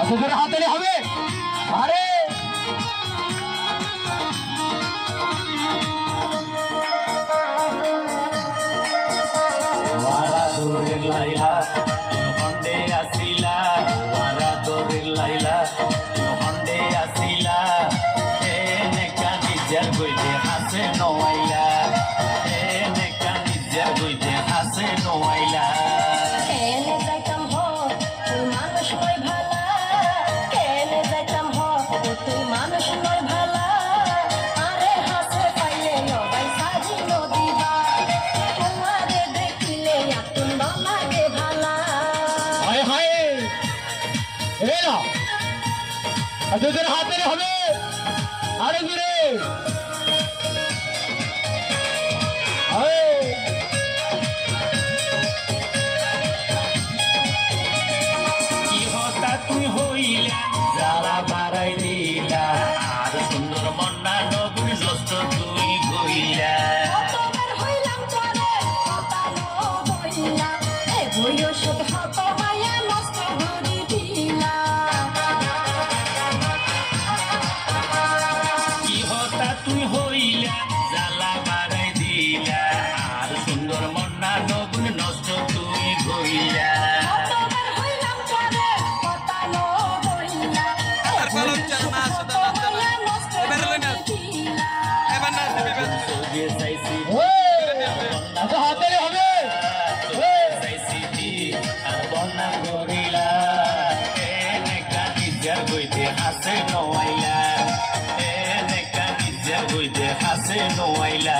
তোদের হাতে হবে আরে লাইলা হন্ডে আসিলা মারা তোরের লাইলা হন্ডে আসিলা এনে কানিজার গইতে হাসে নোয়াইলা এনে কানিজার গইতে হাসে নোয়াইলা কেনে যাইতাম হ তুই মানুষ নয় ভালা কেনে যাইতাম হ তুই মানুষ নয় ভালা আরে হাসে পাইলে নবাই সাজি নদীবা তোমারে দেখিলে আতুন লাগে ভালা হায় হায় এরা তোদের হাতে হবে আরে দূরে কি হতা তুই হইলা জ্বালা বাড়াই দিলা আর সুন্দর মন্না নবুর জস্ত তুই গইলা কতবার হইলাম তোরে কতানো বইলা এ বয়স হত মায়া নষ্ট হরি দিলা কি হতা তুই হইলা জ্বালা বাড়াই দিলা আর সুন্দর মন্না নবুর নষ্ট তুই গইলা কতবার হইলাম তোরে কতানো বইলা এ বয়স হত মায়া নষ্ট হরি দিলা তোকে চাইছি হাতে হবে চাইছি আর বন্যা করিলা এনে কানিজার গইতে হাসে নোয়াইলা এনে কানিজার গইতে হাসে নোয়াইলা